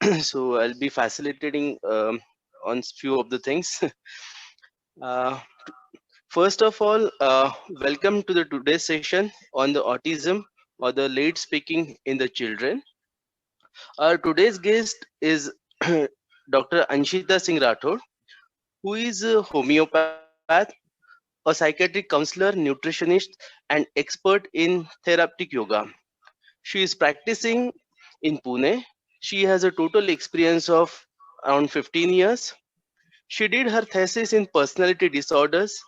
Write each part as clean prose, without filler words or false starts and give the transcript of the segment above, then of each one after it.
So I'll be facilitating on few of the things. uh, First of all, welcome to the today's session on the autism or the late speaking in the children. Our today's guest is Dr. Anshita Singh Rathod, who is a homeopath, a psychiatric counselor, nutritionist, and expert in therapeutic yoga. She is practicing in Pune. She has a total experience of around 15 years. She did her thesis in personality disorders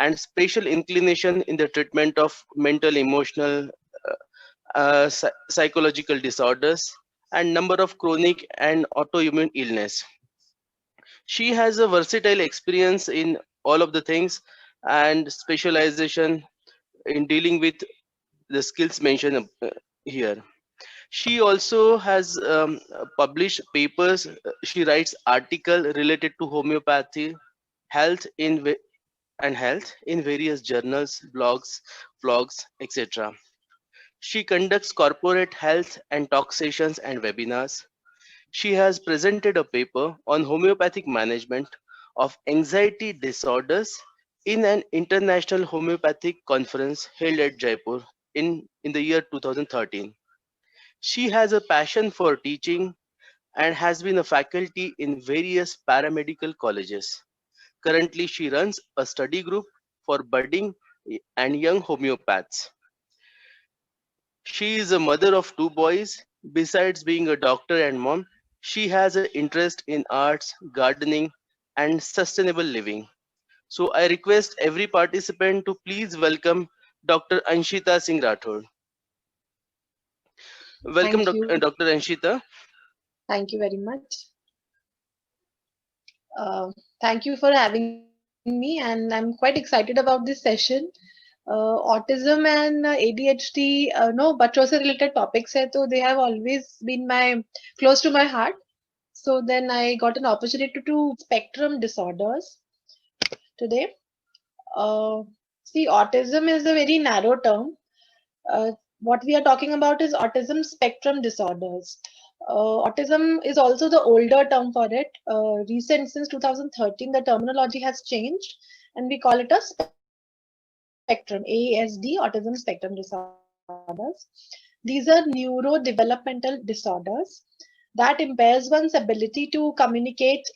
and special inclination in the treatment of mental, emotional, psychological disorders and number of chronic and autoimmune illness. She has a versatile experience in all of the things and specialization in dealing with the skills mentioned here. She also has published papers. She writes article related to homeopathy, health in and health in various journals, blogs, vlogs, etc. She conducts corporate health and talk sessions and webinars. She has presented a paper on homeopathic management of anxiety disorders in an international homeopathic conference held at Jaipur in the year 2013. She has a passion for teaching and has been a faculty in various paramedical colleges. Currently, she runs a study group for budding and young homeopaths. She is a mother of two boys. Besides being a doctor and mom, she has an interest in arts, gardening, and sustainable living. So I request every participant to please welcome Dr. Anshita Singh Rathod. Welcome, Thank you. Dr. Anshita. Thank you very much. Thank you for having me, and I'm quite excited about this session. Autism and ADHD, no, बच्चों से related topics है, तो they have always been close to my heart. So then I got an opportunity to spectrum disorders today. Uh, See, autism is a very narrow term. What we are talking about is autism spectrum disorders. Autism is also the older term for it. Recent since 2013, the terminology has changed, and we call it a spectrum, ASD, autism spectrum disorders. These are neurodevelopmental disorders that impairs one's ability to communicate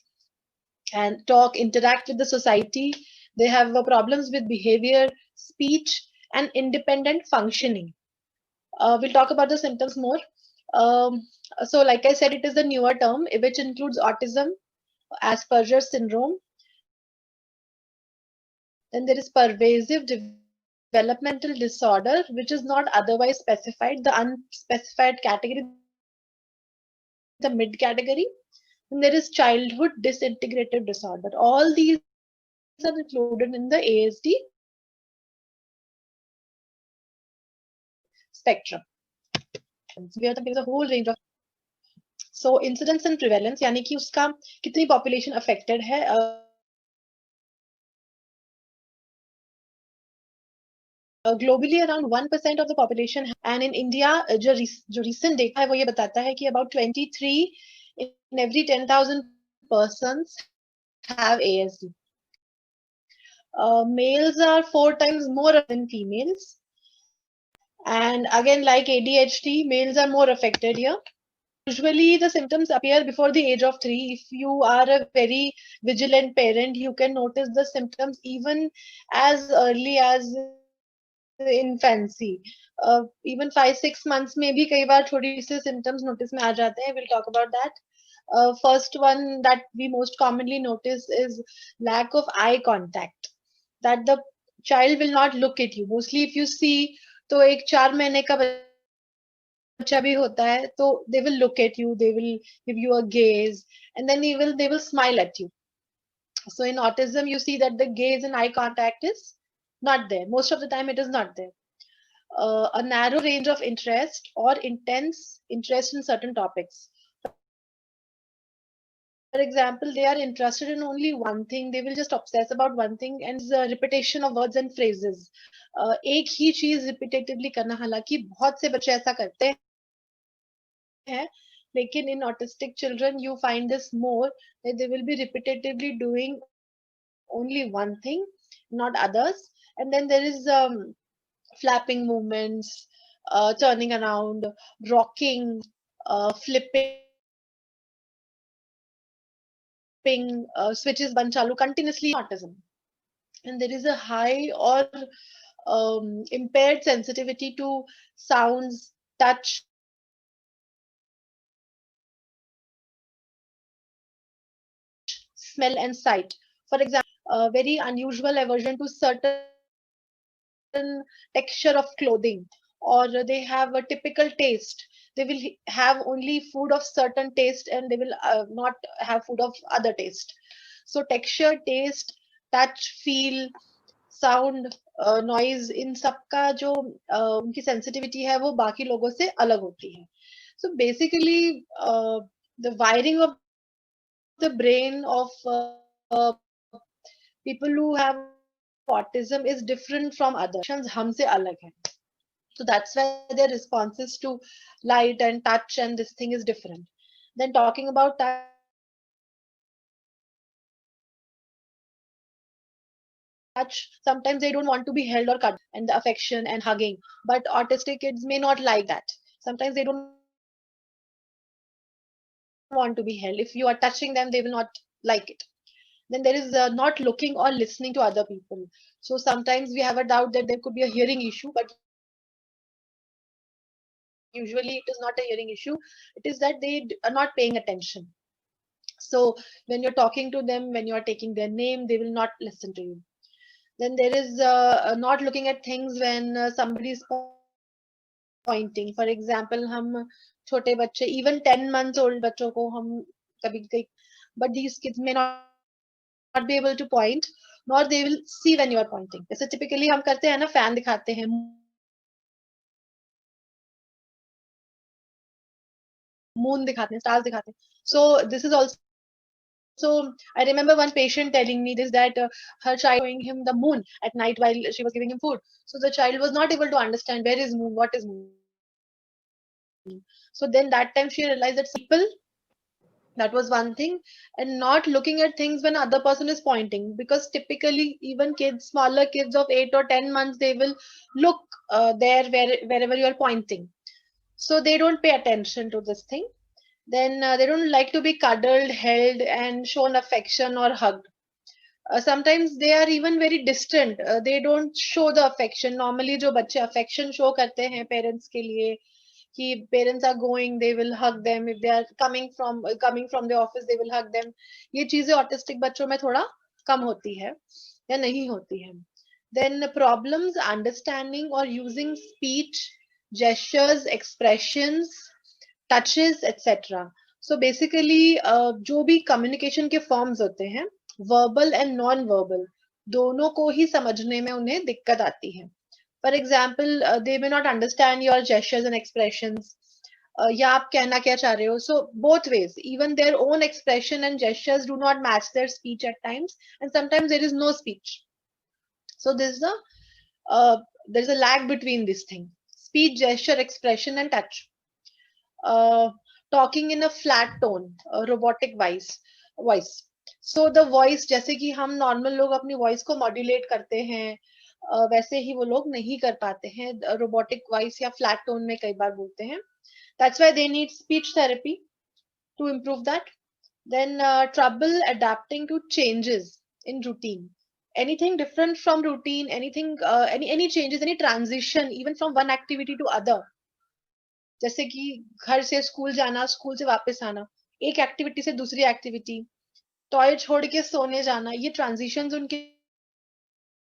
and talk, interact with the society. They have problems with behavior, speech, and independent functioning. We'll talk about the symptoms more. So, like I said, it is the newer term, which includes autism, Asperger's syndrome. Then there is pervasive developmental disorder, which is not otherwise specified, the unspecified category, the mid category. Then there is childhood disintegrative disorder. All these are included in the ASD spectrum. We are talking about a whole range of. So incidence and prevalence, यानी कि उसका कितनी population affected है. Globally around 1% of the population, and in India जो recent data है वो ये बताता है कि about 23 in every 10,000 persons have ASD. Males are 4 times more than females, and again like ADHD, males are more affected here. Usually the symptoms appear before the age of 3. If you are a very vigilant parent, you can notice the symptoms even as early as infancy. Even 5-6 months में भी कई बार थोड़ी से symptoms notice में आ जाते हैं. We'll talk about that. First one that we most commonly notice is lack of eye contact. That the child will not look at you. Mostly if you see, तो एक 4 महीने का बच्चा भी होता है, तो they will look at you, they will give you a gaze, and then they will smile at you. So in autism, you see that the gaze and eye contact is not there. Most of the time, it is not there. A narrow range of interest or intense interest in certain topics. For example, they are interested in only one thing. They will just obsess about one thing, and repetition of words and phrases. एक ही चीज repetitively करना, हालांकि बहुत से बच्चे ऐसा करते हैं, but Lekin in autistic children, you find this more, that they will be repetitively doing only one thing, not others. And then there is flapping movements, turning around, rocking, flipping, switches ban chalu continuously autism. And there is a high or impaired sensitivity to sounds, touch, smell, and sight. For example, very unusual aversion to certain texture of clothing, or they have a typical taste. They will have only food of certain taste, and they will not have food of other taste. So texture, taste, touch, feel, sound, noise, इन सबका जो उनकी sensitivity है वो बाकी लोगों से अलग होती है. So basically, the wiring of the brain of people who have autism is different from others. Reactions हमसे अलग हैं. So that's why their responses to light and touch and this thing is different. Then talking about touch, sometimes they don't want to be held or cuddled. Sometimes they don't want to be touched and the affection and hugging. But autistic kids may not like that. Sometimes they don't want to be held. If you are touching them, they will not like it. Then there is not looking or listening to other people. So sometimes we have a doubt that there could be a hearing issue, but usually it is not a hearing issue. It is that they are not paying attention. So when you're talking to them, when you're taking their name, they will not listen to you. Then there is not looking at things when somebody is pointing. For example, हम छोटे बच्चे, even 10 months old बच्चों को हम कभी कभी, but these kids may not be able to point, nor they will see when you are pointing. जैसे typically हम करते हैं ना, फैन दिखाते हैं, moon दिखाते हैं, stars दिखाते हैं. So this is also I remember one patient telling me this, that her child was showing him the moon at night while she was giving him food. So the child was not able to understand where is moon, what is moon. So then that time she realized that some people, that was one thing. And not looking at things when other person is pointing, because typically even kids, smaller kids of 8 or 10 months, they will look there wherever you are pointing. So they don't pay attention to this thing. Then they don't like to be cuddled, held, and shown affection or hugged. Sometimes they are even very distant. They don't show the affection. Normally, जो बच्चे affection show करते हैं parents के लिए, कि parents are going, they will hug them. If they are coming from the office, they will hug them. ये चीजें autistic बच्चों में थोड़ा कम होती है या नहीं होती है. Then problems understanding or using speech, gestures, expressions, touches, etc. So basically, जो भी communication के forms होते हैं, verbal and non-verbal, दोनों को ही समझने में उन्हें दिक्कत आती है. For example, they may not understand your gestures and expressions. या आप कहना क्या चाह रहे हो. So both ways, even their own expression and gestures do not match their speech at times, and sometimes there is no speech. So uh, there's a lag between these things: speech, gesture, expression, and touch. uh, Talking in a flat tone, robotic voice. So the voice, जैसे कि हम normal लोग अपनी voice को modulate करते हैं, वैसे ही वो लोग नहीं कर पाते हैं. Robotic voice या flat tone में कई बार बोलते हैं. That's why they need speech therapy to improve that. Then trouble adapting to changes in routine. Anything different from routine, anything, any changes, any transition, even from one activity to other. जैसे कि घर से school जाना, school से वापस आना, एक activity से दूसरी एक्टिविटी, टॉय छोड़ के सोने जाना, ये ट्रांजिशंस उनके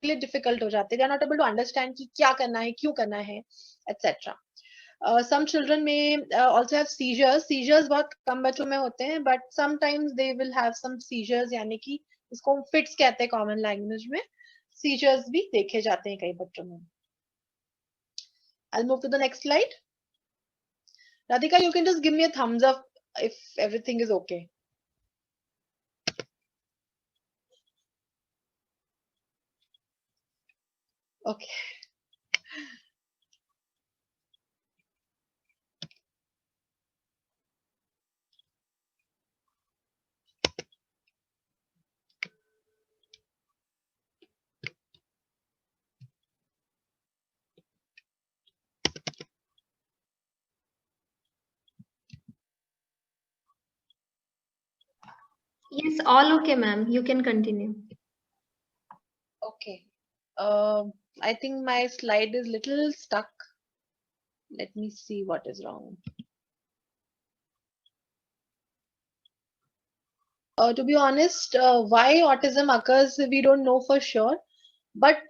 लिए डिफिकल्ट हो जाते हैं. They are not able to understand कि क्या करना है, क्यों करना है, etc. Some children may also have seizures. Seizures बहुत कम बच्चों में होते हैं, but sometimes they will have some seizures, यानी कि इसको फिट्स कहते हैं कॉमन लैंग्वेज में. सीजर्स भी देखे जाते हैं कई बच्चों में. I'll move to the next slide. Radhika, you can just give me a thumbs up if everything is okay. Okay. Yes, all okay, ma'am. You can continue. Okay. I think my slide is little stuck. Let me see what is wrong. To be honest, why autism occurs, we don't know for sure. But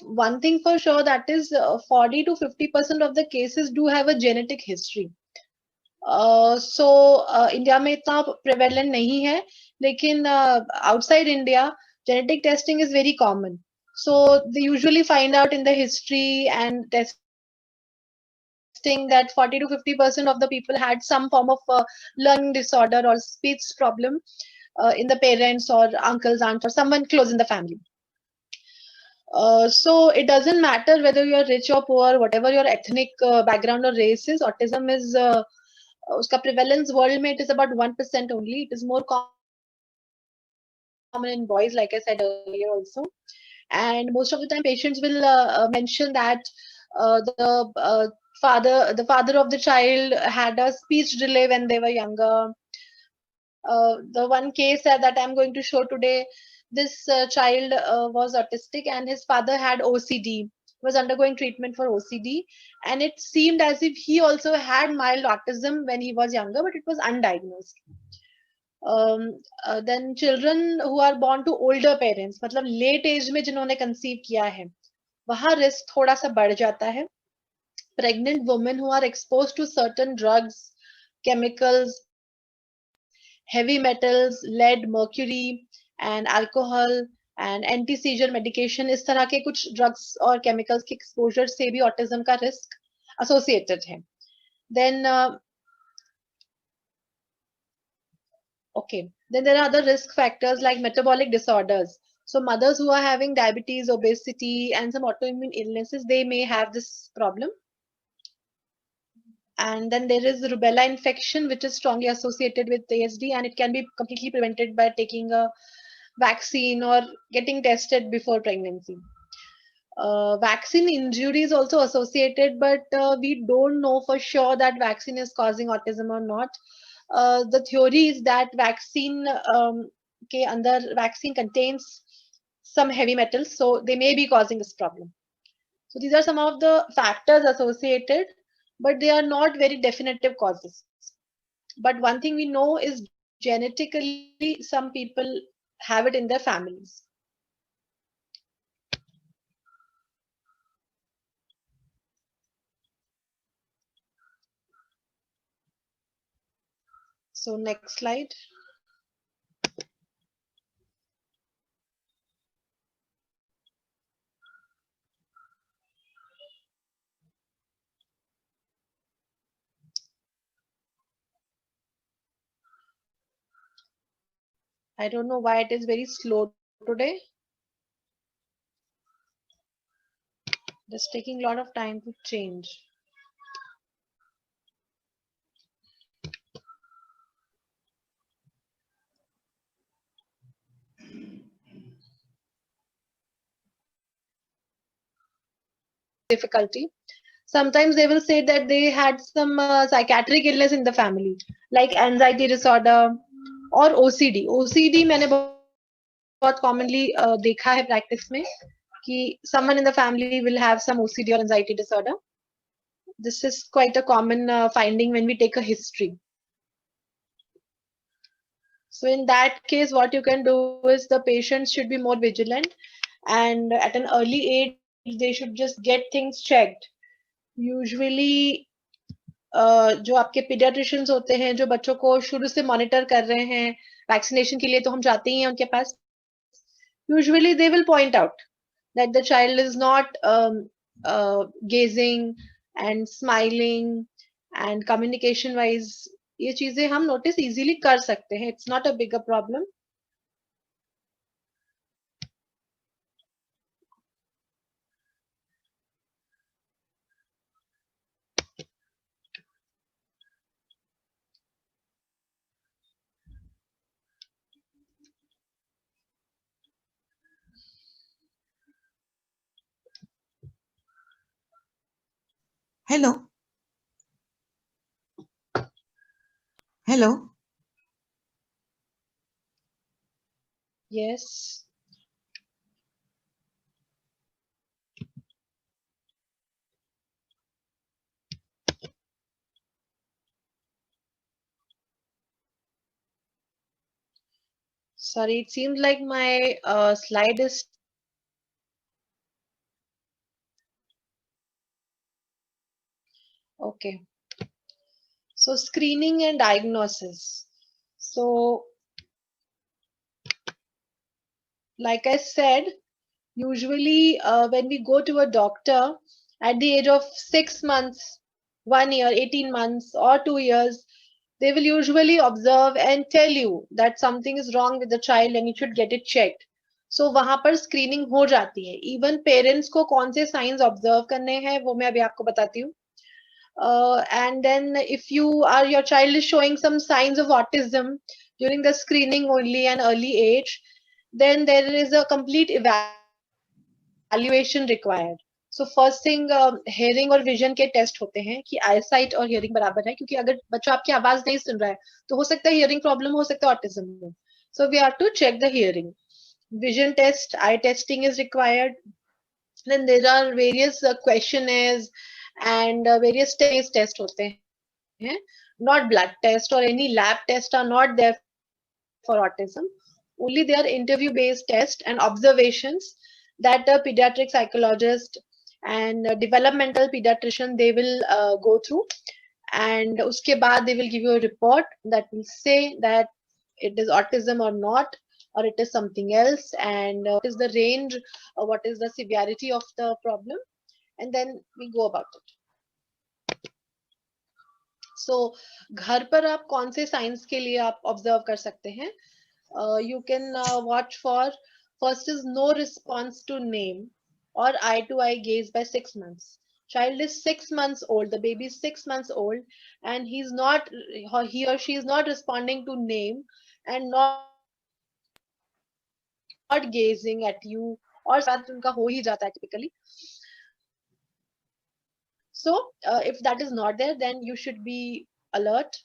one thing for sure, that is 40 to 50% of the cases do have a genetic history. So India में इतना prevalent नहीं है, लेकिन outside India, genetic testing is very common. So they usually find out in the history and testing that 40 to 50% of the people had some form of learning disorder or speech problem in the parents or uncles, aunts, or someone close in the family. So it doesn't matter whether you're rich or poor, whatever your ethnic background or race is, autism is uska prevalence world mein, it is about 1% only. It is more common in boys, like I said earlier also. And most of the time patients will mention that the father of the child had a speech delay when they were younger. The one case that I'm going to show today, this child was autistic and his father had OCD, was undergoing treatment for OCD, and it seemed as if he also had mild autism when he was younger, but it was undiagnosed. Then children who are born to older parents, मतलब late age में जिन्होंने conceive किया है, वहाँ risk थोड़ा सा बढ़ जाता है. Pregnant women who are exposed to certain drugs, chemicals, heavy metals, lead, mercury, and alcohol and anti-seizure medication, इस तरह के कुछ drugs और chemicals के exposure से भी autism का risk associated है. Then then there are other risk factors like metabolic disorders. So mothers who are having diabetes, obesity, and some autoimmune illnesses, they may have this problem. And then there is rubella infection, which is strongly associated with ASD, and it can be completely prevented by taking a vaccine or getting tested before pregnancy. Vaccine injury is also associated, but we don't know for sure that vaccine is causing autism or not. The theory is that vaccine vaccine contains some heavy metals, so they may be causing this problem. So these are some of the factors associated, but they are not very definitive causes. But one thing we know is genetically some people have it in their families. So next slide. I don't know why it is very slow today. It's taking a lot of time to change. Difficulty. Sometimes they will say that they had some psychiatric illness in the family, like anxiety disorder or OCD. OCD मैंने बहुत commonly देखा है practice में कि someone in the family will have some OCD or anxiety disorder. This is quite a common finding when we take a history. So in that case, what you can do is the patients should be more vigilant, and at an early age, they should just get things checked. Usually जो आपके paediatricians होते हैं जो बच्चों को शुरू से monitor कर रहे हैं वैक्सीनेशन के लिए, तो हम जाते ही हैं उनके पास. Usually they will point out that the child is not gazing and smiling, and communication wise ये चीजें हम notice easily कर सकते हैं. It's not a bigger problem. Hello. Hello. Yes. Sorry, it seems like my slide is okay. So screening and diagnosis. So like I said, usually when we go to a doctor at the age of 6 months, 1 year, 18 months, or 2 years, they will usually observe and tell you that something is wrong with the child and you should get it checked. So वहां पर screening हो जाती है. Even parents को कौन से science observe करने हैं वो मैं अभी आपको बताती हूँ. And then if your child is showing some signs of autism during the screening only and early age, then there is a complete evaluation required. So first thing, hearing और vision के टेस्ट होते हैं कि eyesight और hearing बराबर है, क्योंकि अगर बच्चा आपकी आवाज नहीं सुन रहा है तो हो सकता है hearing problem, हो सकता है autism हो. So we have to check the hearing. Vision test, eye testing is required. Then there are various questionnaires and various test होते हैं. Not blood test or any lab test are not there for autism. Only they are interview based tests and observations that a pediatric psychologist and a developmental pediatrician they will go through, and uske baad they will give you a report that will say that it is autism or not, or it is something else, and what is the range, or what is the severity of the problem, and then we go about it. So घर पर आप कौन से science के लिए आप observe कर सकते हैं? You can watch for, first is no response to name or eye to eye gaze by 6 months. Child is 6 months old, the baby is 6 months old, and he or she is not responding to name and not gazing at you, और साथ उनका हो ही जाता है typically. So if that is not there, then you should be alert.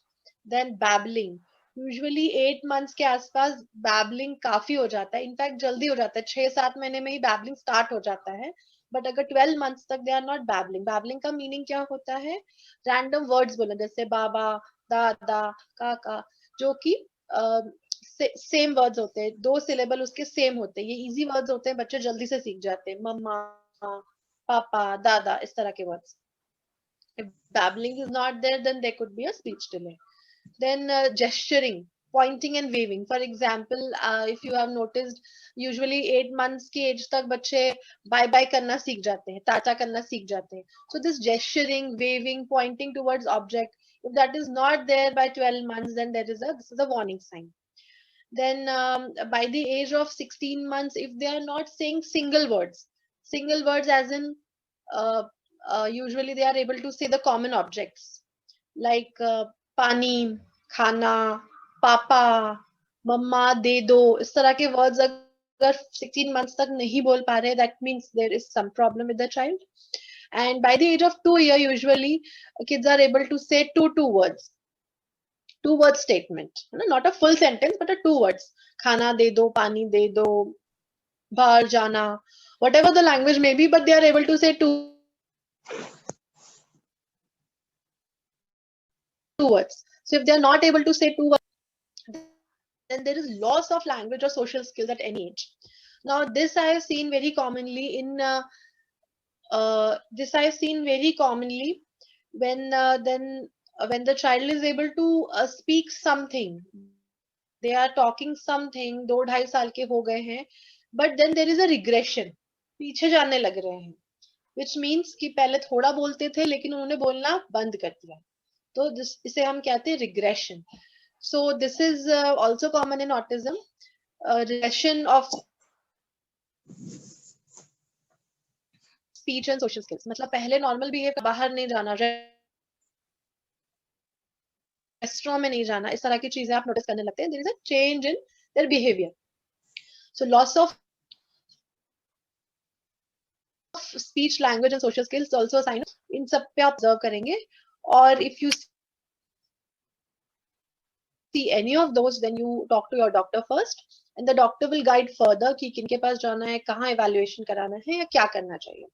Then babbling. Usually 8 months के आसपास babbling काफी हो जाता है. इनफैक्ट जल्दी हो जाता है, 6-7 महीने में ही babbling start हो जाता है. बट अगर 12 months तक they are not babbling. Babbling का मीनिंग क्या होता है? रैंडम वर्ड्स बोलना, जैसे बाबा, दादा, काका, जो कि सेम वर्ड्स होते हैं, 2 सिलेबल उसके सेम होते हैं. ये इजी वर्ड्स होते हैं, बच्चे जल्दी से सीख जाते हैं. मम्मा, पापा, दादा, इस तरह के words. If babbling is not there, then there could be a speech delay. Then gesturing, pointing and waving. For example, if you have noticed, usually 8 months की age तक बच्चे bye bye करना सीख जाते हैं, टाटा करना सीख जाते हैं. So this gesturing, waving, pointing towards object, if that is not there by 12 months, then this is a warning sign. Then by the age of 16 months, if they are not saying single words as in usually they are able to say the common objects like pani, khana, papa, mama, de do, इस तरह के words अगर 16 months तक नहीं बोल पा रहे, that means there is some problem with the child. And by the age of 2 years, usually kids are able to say two words. 2 word statement, not a full sentence, but a 2 words. Khana de do, pani de do, bahar jana, whatever the language may be, but they are able to say two words. So if they are not able to say 2 words, then there is loss of language or social skills at any age. Now this I have seen very commonly in when the child is able to speak something, they are talking something, 2-2.5 साल के हो गए हैं, but then there is a regression, पीछे जाने लग रहे हैं, which means कि पहले थोड़ा बोलते थे लेकिन उन्होंने बोलना बंद कर दिया, तो इसे हम कहते हैं regression. So this is also common in autism, regression of speech and social skills. मतलब पहले normal behavior, बाहर नहीं जाना, रेस्टोरेंट में नहीं जाना, इस तरह की चीजें आप नोटिस करने लगते हैं. There is a change in their behavior. So loss of speech, language and social skills is also a sign. इन सब पे आप observe करेंगे, और if you see any of those, then you talk to your doctor first, and the doctor will guide further कि किनके पास जाना है, कहाँ evaluation कराना है या क्या करना चाहिए.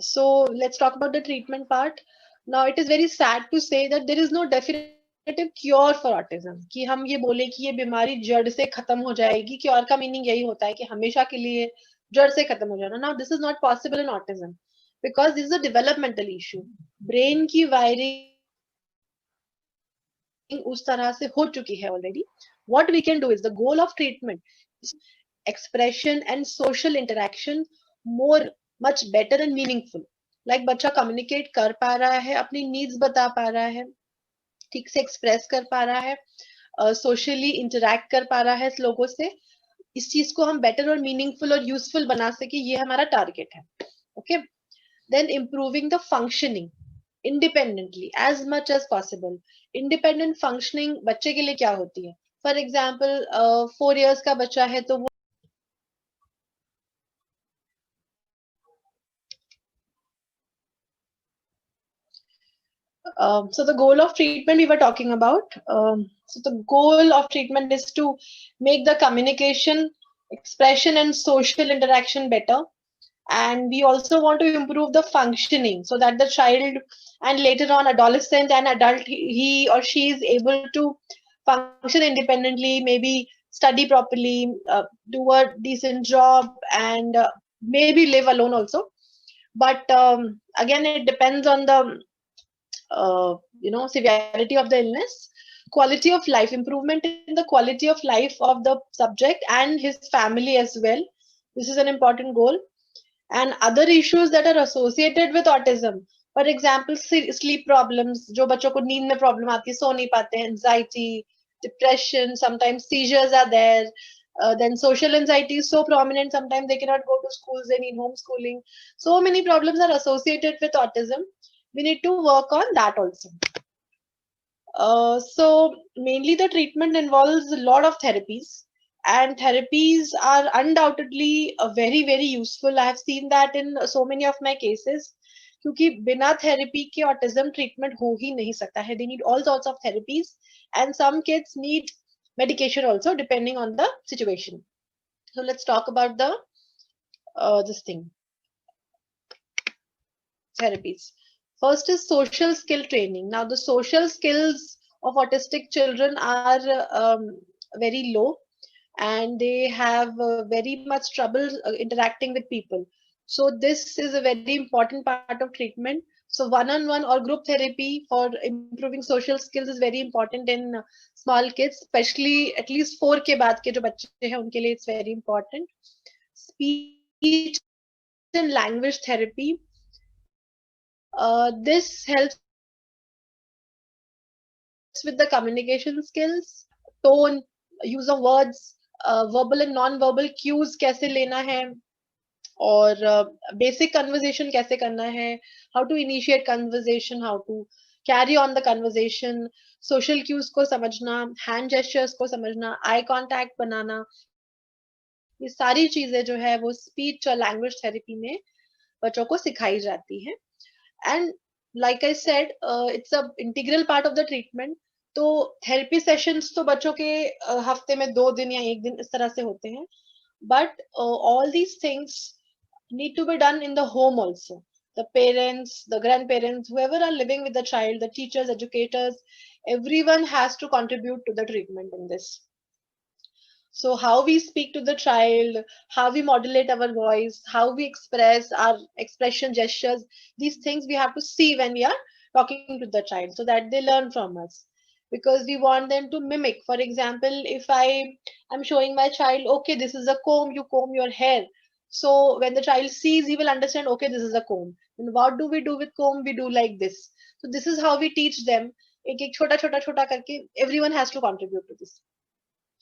So let's talk about the treatment part. Now it is very sad to say that there is no definitive cure for autism. कि हम ये बोले कि ये बीमारी जड़ से खत्म हो जाएगी. क्योर का मीनिंग यही होता है कि हमेशा के लिए जड़ से खत्म हो जाना. Now this is not possible in autism because this is a developmental issue. Brain की wiring उस तरह से हो चुकी है already. What we can do is the goal of treatment is expression and social interaction more much better and meaningful. Like बच्चा communicate कर पा रहा है, अपनी needs बता पा रहा है, ठीक से express कर पा रहा है, socially interact कर पा रहा है लोगों से. इस चीज को हम better और meaningful और useful बना सके, ये हमारा target है. Okay. Then improving the functioning independently as much as possible. Independent functioning बच्चे के लिए क्या होती है? For example, 4 years का बच्चा है तो वो so the goal of treatment we were talking about. So the goal of treatment is to make the communication, expression, and social interaction better. And we also want to improve the functioning so that the child and later on adolescent and adult he or she is able to function independently, maybe study properly, do a decent job, and maybe live alone also. But again, it depends on the severity of the illness. Quality of life, improvement in the quality of life of the subject and his family as well. This is an important goal. And other issues that are associated with autism, for example sleep problems, जो बच्चों को नींद में problem आती है, सो नहीं पाते हैं, anxiety, depression, sometimes seizures are there. Then social anxiety is so prominent, sometimes they cannot go to schools, they need homeschooling. So many problems are associated with autism. We need to work on that also. So mainly the treatment involves a lot of therapies, and therapies are undoubtedly very very useful. I have seen that in so many of my cases, क्योंकि बिना therapy के autism treatment हो ही नहीं सकता है. They need all sorts of therapies, and some kids need medication also depending on the situation. So let's talk about the this thing, therapies. First is social skill training. Now the social skills of autistic children are very low, and they have very much trouble interacting with people. So this is a very important part of treatment. So one-on-one or group therapy for improving social skills is very important in small kids, especially at least 4 के बाद के जो बच्चे हैं उनके लिए it's very important. Speech and language therapy. This helps with the communication skills, tone, use of words, verbal and non-verbal cues कैसे लेना है, और basic conversation कैसे करना है, how to initiate conversation, how to carry on the conversation, social cues को समझना, hand gestures को समझना, eye contact बनाना, ये सारी चीजें जो है वो speech और language therapy में बच्चों को सिखाई जाती है. And like I said, it's a integral part of the treatment. तो therapy sessions तो बच्चों के हफ्ते में 2 दिन या 1 दिन इस तरह से होते हैं. But all these things need to be done in the home also. The parents, the grandparents, whoever are living with the child, the teachers, educators, everyone has to contribute to the treatment in this. So how we speak to the child, how we modulate our voice, how we express our expression gestures, these things we have to see when we are talking to the child so that they learn from us. Because we want them to mimic. For example, if I am showing my child, okay, this is a comb, you comb your hair. So when the child sees, he will understand, okay, this is a comb. And what do we do with comb? We do like this. So this is how we teach them. एक छोटा छोटा छोटा करके everyone has to contribute to this.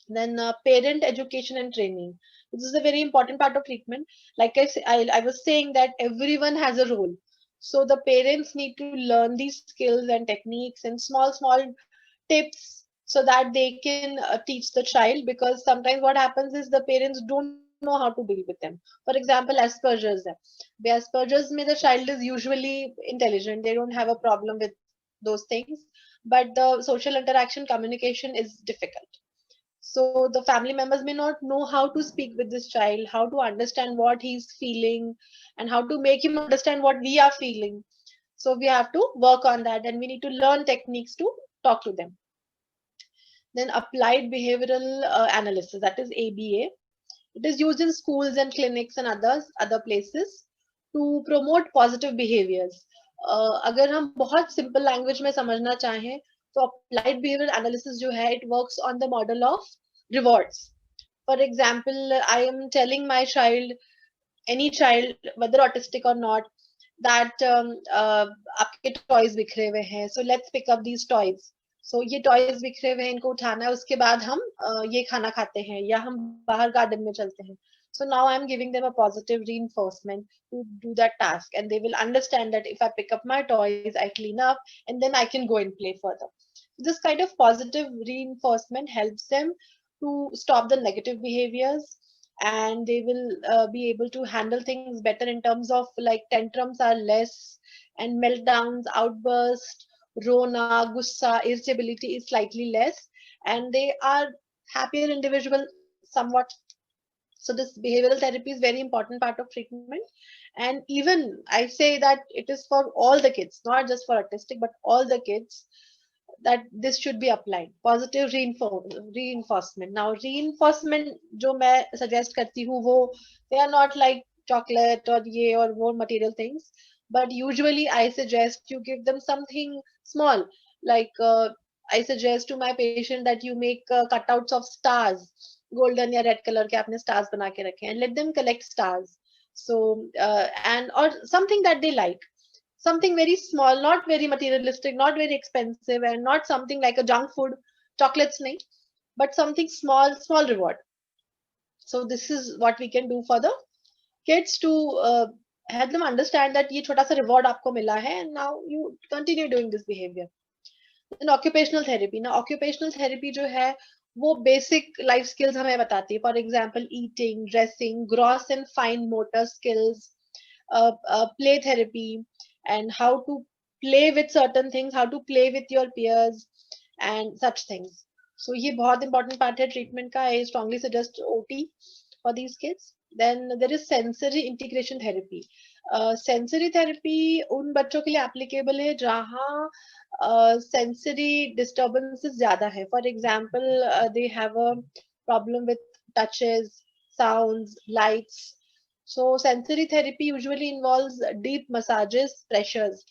Then parent education and training. This is a very important part of treatment. Like I was saying that everyone has a role. So the parents need to learn these skills and techniques and small tips so that they can teach the child, because sometimes what happens is the parents don't know how to deal with them. For example, Asperger's. The Asperger's में the child is usually intelligent. They don't have a problem with those things, but the social interaction communication is difficult. So the family members may not know how to speak with this child, how to understand what he's feeling, and how to make him understand what we are feeling. So we have to work on that, and we need to learn techniques to talk to them. Then applied behavioral analysis, that is ABA. It is used in schools and clinics and other places to promote positive behaviors. अगर हम बहुत simple language में समझना चाहें तो applied behavioral analysis जो है, it works on the model of rewards. For example, I am telling my child, any child, whether autistic or not, that आपके toys बिखरे हुए हैं, so let's pick up these toys. So ये toys बिखरे हुए हैं, इनको उठाना है, उसके बाद हम ये खाना खाते हैं या हम बाहर garden में चलते हैं. So now I'm giving them a positive reinforcement to do that task, and they will understand that if I pick up my toys, I clean up, and then I can go and play further. This kind of positive reinforcement helps them to stop the negative behaviors, and they will be able to handle things better in terms of like tantrums are less, and meltdowns, outbursts, rona, gussa, irritability is slightly less, and they are happier individual somewhat. So this behavioral therapy is very important part of treatment. And even I say that it is for all the kids, not just for autistic, but all the kids, that this should be applied. Positive reinforcement. Now reinforcement जो मैं suggest करती हूँ वो, they are not like chocolate or ये or वो material things, but usually I suggest you give them something small, like I suggest to my patient that you make cutouts of stars, golden या red color के आपने stars बना के रखे, and let them collect stars. So and or something that they like, something very small, not very materialistic, not very expensive, and not something like a junk food, chocolates nahi, but something small, small reward. So this is what we can do for the kids to help them understand that ये छोटा सा reward आपको मिला है, and now you continue doing this behavior. Then occupational therapy. Now occupational therapy जो है वो basic life skills हमें बताती है. For example, eating, dressing, gross and fine motor skills, play therapy, and how to play with certain things, how to play with your peers, and such things. So ये बहुत important part है treatment का. I strongly suggest OT for these kids. Then there is sensory integration therapy. Sensory therapy उन बच्चों के लिए applicable है जहाँ sensory disturbances ज़्यादा है. For example, they have a problem with touches, sounds, lights. So sensory therapy usually involves deep massages, pressures.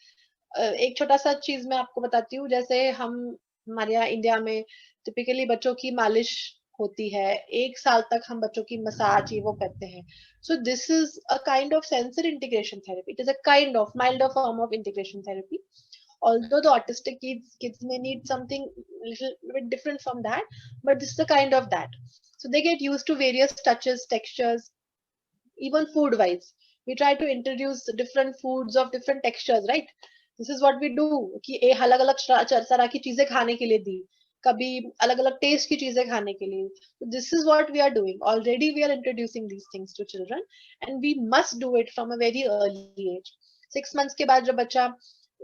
एक छोटा सा चीज मैं आपको बताती हूँ, जैसे हम हमारे यहाँ इंडिया में टिपिकली बच्चों की मालिश होती है, 1 साल तक हम बच्चों की मसाज ये वो करते हैं. So this is a kind of sensory integration therapy. It is a kind of milder form of integration therapy. Although the autistic kids may need something little bit different from that, but this is a kind of that. So they get used to various touches, textures, even food wise. We try to introduce different foods of different textures, right? This is what we do कि अलग अलग तरह की चीजें खाने के लिए दी, कभी अलग अलग टेस्ट की चीजें खाने के लिए. So this is what we are doing. Already we are introducing these things to children, and we must do it from a very early age. 6 months के बाद जब बच्चा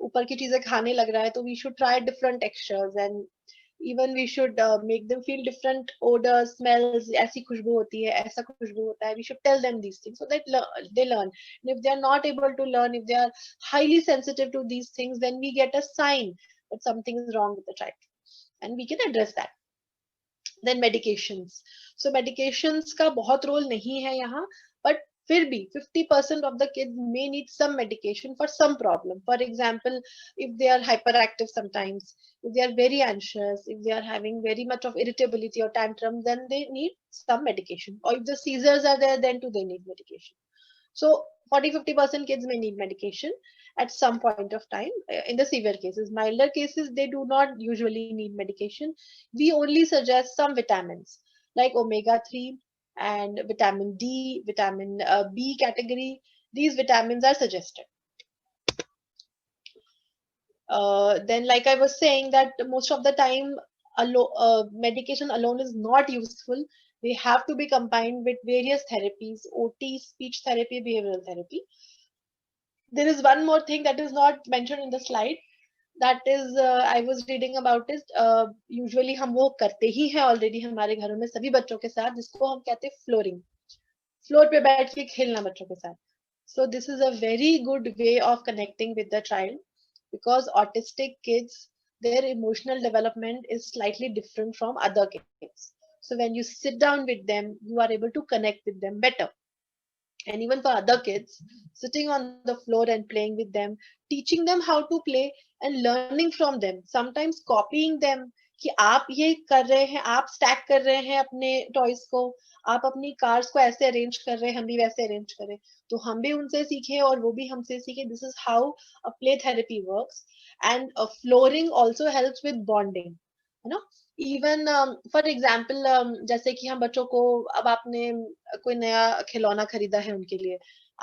ऊपर की चीजें खाने लग रहा है, तो we should try different textures, and even we should make them feel different odors, smells. ऐसी खुशबू होती है, ऐसा खुशबू होता है. We should tell them these things so that they learn. And if they are not able to learn, if they are highly sensitive to these things, then we get a sign that something is wrong with the child, and we can address that. Then medications. So medications का बहुत role नहीं है यहाँ, but फिर भी 50% of the kids may need some medication for some problem. For example, if they are hyperactive sometimes, if they are very anxious, if they are having very much of irritability or tantrums, then they need some medication. Or if the seizures are there, then too they need medication. So 40-50% kids may need medication at some point of time in the severe cases. Milder cases, they do not usually need medication. We only suggest some vitamins like omega-3 and vitamin D, vitamin B category. These vitamins are suggested. Then, like I was saying, that most of the time medication alone is not useful. They have to be combined with various therapies: OT, speech therapy, behavioral therapy. There is one more thing that is not mentioned in the slide. that is I was reading about it. Usually हम वो करते ही हैं already हमारे घरों में सभी बच्चों के साथ, जिसको हम कहते हैं flooring. फ्लोर पे बैठ के खेलना बच्चों के साथ. So this is a very good way of connecting with the child, because autistic kids, their emotional development is slightly different from other kids. So when you sit down with them, you are able to connect with them better. And even for other kids, sitting on the floor and playing with them, teaching them how to play and learning from them, sometimes copying them, कि आप ये कर रहे हैं, आप stack कर रहे हैं अपने टॉयज को, आप अपनी कार्स को ऐसे अरेंज कर रहे हैं, हम भी वैसे अरेंज करें, तो हम भी उनसे सीखे और वो भी हमसे सीखे. This is how a play therapy works. And flooring also helps with bonding, है ना. इवन फॉर एग्जाम्पल, जैसे कि हम बच्चों को, अब आपने कोई नया खिलौना खरीदा है उनके लिए,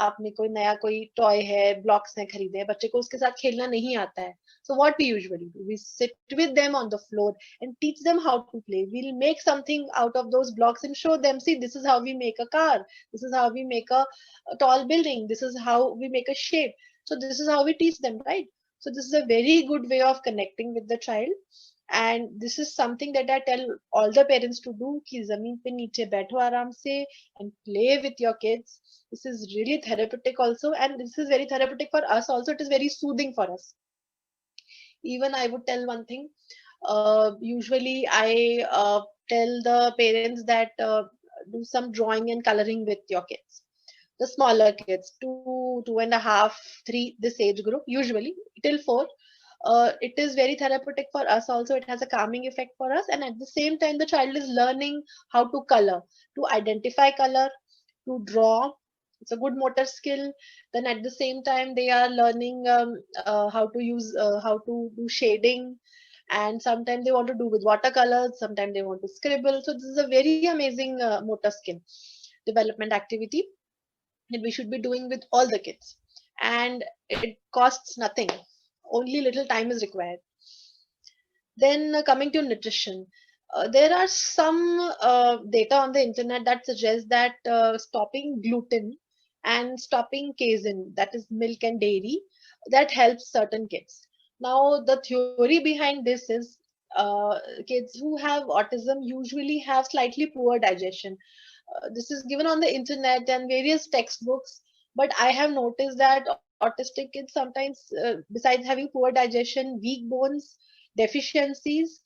आपने कोई नया कोई टॉय है, ब्लॉक्स हैं खरीदे हैं, बच्चे को उसके साथ खेलना नहीं आता है. So what we usually do, we sit with them on the floor and teach them how to play. We'll make something out of those blocks and show them, see, this is how we make a car, this is how we make a tall building, this is how we make a shape. So this is how we teach them, right? So this is a very good way of connecting with the child. And this is something that I tell all the parents to do, कि जमीन पे नीचे बैठो आराम से and play with your kids. This is really therapeutic also, and this is very therapeutic for us also. It is very soothing for us. Even I would tell one thing. Usually I tell the parents that do some drawing and coloring with your kids, the smaller kids, 2.5, 3, this age group, usually till 4. It is very therapeutic for us also. It has a calming effect for us, and at the same time the child is learning how to color, to identify color, to draw. It's a good motor skill. Then at the same time they are learning how to use how to do shading, and sometimes they want to do with watercolors, sometimes they want to scribble. So this is a very amazing motor skill development activity that we should be doing with all the kids, and it costs nothing, only little time is required. Then coming to nutrition, there are some data on the internet that suggests that stopping gluten and stopping casein, that is milk and dairy, that helps certain kids. Now the theory behind this is kids who have autism usually have slightly poor digestion. This is given on the internet and various textbooks, but I have noticed that autistic kids sometimes, besides having poor digestion, weak bones, deficiencies,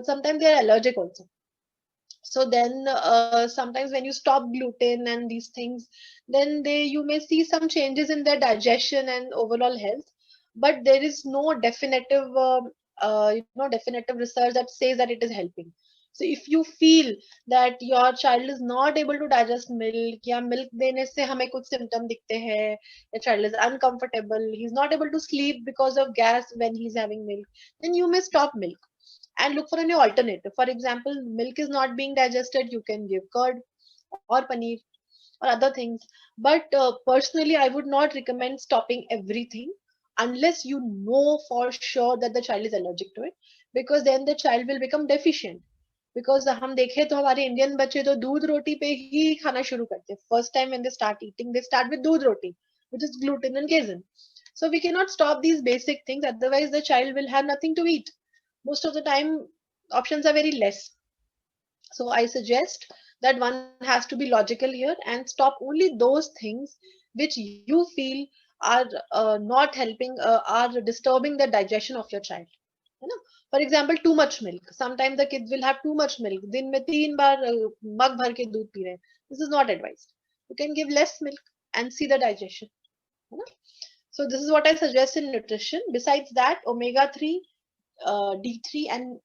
sometimes they are allergic also. So then sometimes when you stop gluten and these things, then you may see some changes in their digestion and overall health, but there is no definitive definitive research that says that it is helping. So if you feel that your child is not able to digest milk, या milk देने से हमें कुछ symptom दिखते हैं, the child is uncomfortable, he's not able to sleep because of gas when he's having milk, then you may stop milk and look for a new alternative. For example, milk is not being digested, you can give curd or paneer or other things. But personally, I would not recommend stopping everything unless you know for sure that the child is allergic to it, because then the child will become deficient. Because हम देखें तो हमारे Indian बच्चे तो दूध रोटी पे ही खाना शुरू करते हैं. First time when they start eating, they start with दूध roti, which is gluten and casein. So we cannot stop these basic things, otherwise the child will have nothing to eat. Most of the time options are very less. So I suggest that one has to be logical here and stop only those things which you feel are not helping, are disturbing the digestion of your child. You know, for example, too much milk. Sometimes the kids will have too much milk. दिन में 3 बार मग भर के दूध P रहे हैं. This is not advised. You can give less milk and see the digestion. You know? So this is what I suggest in nutrition. Besides that, omega-3, D3 and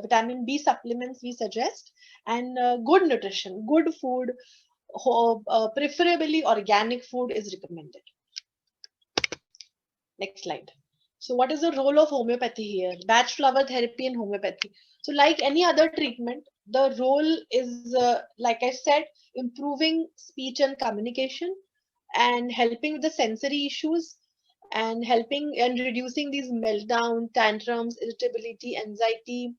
vitamin B supplements we suggest, and good nutrition, good food, preferably organic food is recommended. Next slide. So what is the role of homeopathy here? Batch flower therapy and homeopathy. So like any other treatment, the role is, like I said, improving speech and communication and helping with the sensory issues and helping and reducing these meltdown, tantrums, irritability, anxiety,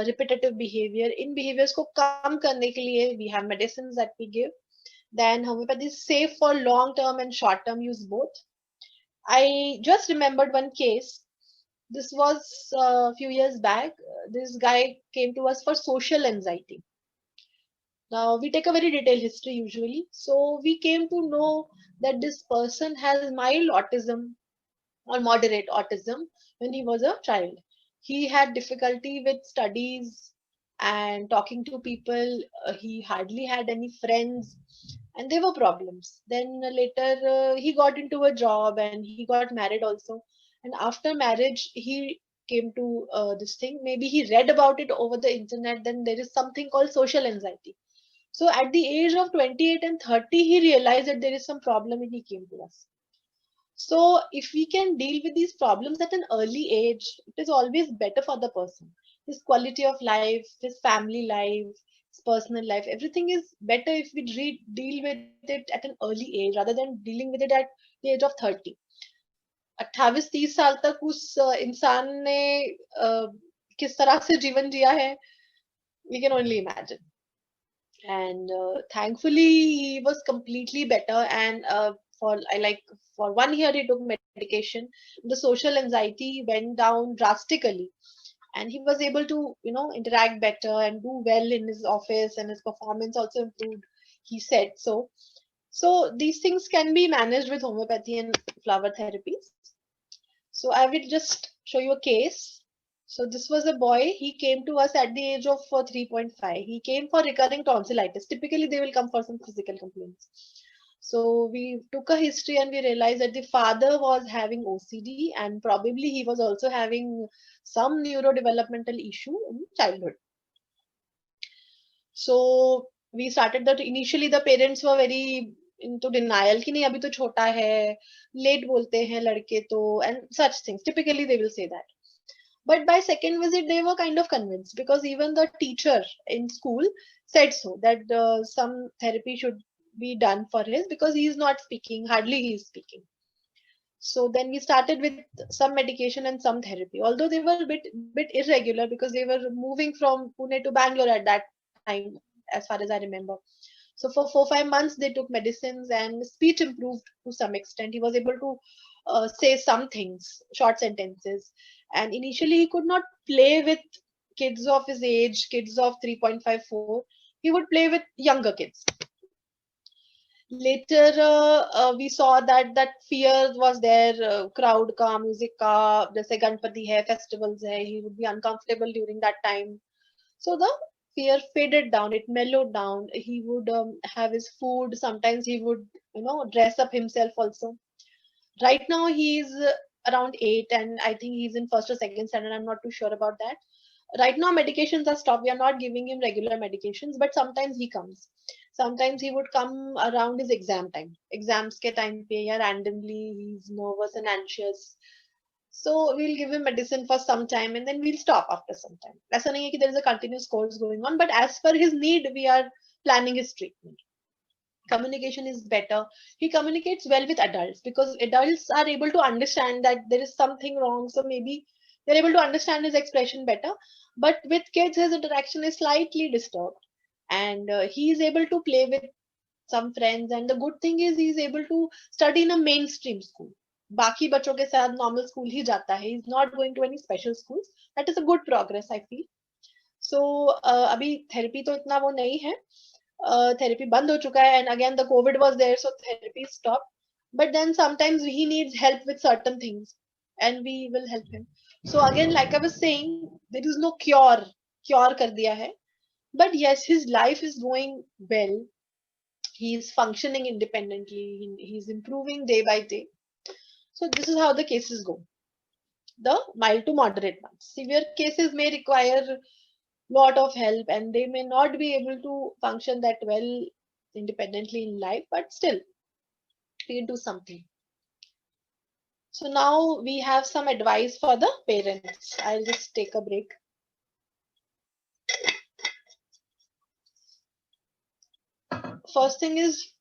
repetitive behavior. In behaviors को कम करने के लिए we have medicines that we give. Then homeopathy is safe for long term and short term use both. I just remembered one case. This was a few years back. This guy came to us for social anxiety. Now we take a very detailed history usually. So we came to know that this person has mild autism or moderate autism when he was a child. He had difficulty with studies and talking to people. He hardly had any friends, and there were problems. Then later, he got into a job and he got married also. And after marriage, he came to this thing. Maybe he read about it over the internet. Then there is something called social anxiety. So at the age of 28 and 30, he realized that there is some problem and he came to us. So if we can deal with these problems at an early age, it is always better for the person. His quality of life, his family life, his personal life, everything is better if we deal with it at an early age rather than dealing with it at the age of 30. 28-30 साल तक उस इंसान ने किस तरह से जीवन जिया है, we can only imagine. And thankfully he was completely better, and for 1 year he took medication. The social anxiety went down drastically, and he was able to interact better and do well in his office, and his performance also improved, he said. So these things can be managed with homeopathy and flower therapies. So I will just show you a case. So this was a boy. He came to us at the age of 3.5. He came for recurring tonsillitis. Typically, they will come for some physical complaints. So we took a history and we realized that the father was having OCD, and probably he was also having some neurodevelopmental issue in childhood. So we started that. Initially the parents were very into denial कि नहीं अभी तो छोटा है, late बोलते हैं लड़के तो, and such things. Typically they will say that. But by second visit, they were kind of convinced, because even the teacher in school said so, that some therapy should be done for his, because he is not speaking, hardly he is speaking. So then we started with some medication and some therapy, although they were a bit irregular because they were moving from Pune to Bangalore at that time, as far as I remember. So for 4-5 months they took medicines, and speech improved to some extent. He was able to say some things, short sentences. And initially he could not play with kids of his age, kids of 3.54. He would play with younger kids. Later we saw that fear was there, crowd ka, music ka, jaise Ganpati hai, festivals hai, he would be uncomfortable during that time. So the fear faded down, it mellowed down. He would have his food. Sometimes he would dress up himself also. Right now he's around 8, and I think he's in first or second standard. I'm not too sure about that. Right now medications are stopped. We are not giving him regular medications, but sometimes he comes. Sometimes he would come around his exam time, exams ke time pe, ya randomly he's nervous and anxious. So we'll give him medicine for some time, and then we'll stop after some time. Aisa nahi hai ki there is a continuous course going on, but as per his need we are planning his treatment. Communication is better. He communicates well with adults, because adults are able to understand that there is something wrong, so maybe they're able to understand his expression better. But with kids his interaction is slightly disturbed, and he is able to play with some friends, and the good thing is he is able to study in a mainstream school. बाकी बच्चों के साथ normal school ही जाता है. He is not going to any special schools. That is a good progress, I feel. So अभी therapy तो इतना वो नहीं है. Therapy बंद हो चुका है, and again the COVID was there, so therapy stopped. But then sometimes he needs help with certain things, and we will help him. So again, like I was saying, there is no cure कर दिया है. But yes, his life is going well. He is functioning independently. He's improving day by day. So this is how the cases go. The mild to moderate ones. Severe cases may require lot of help, and they may not be able to function that well independently in life, but still we can do something. So now we have some advice for the parents. I'll just take a break. First thing is,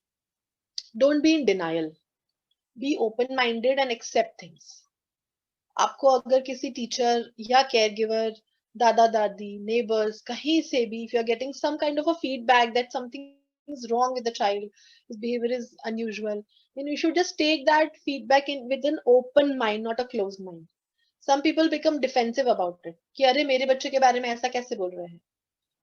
don't be in denial. Be open minded and accept things. आपको अगर किसी teacher या care giver, दादा दादी, neighbours, कहीं से भी, if you are getting some kind of a feedback that something is wrong with the child, his behavior is unusual, then you should just take that feedback in with an open mind, not a closed mind. some people become defensive about it कि अरे मेरे बच्चे के बारे में ऐसा कैसे बोल रहे हैं.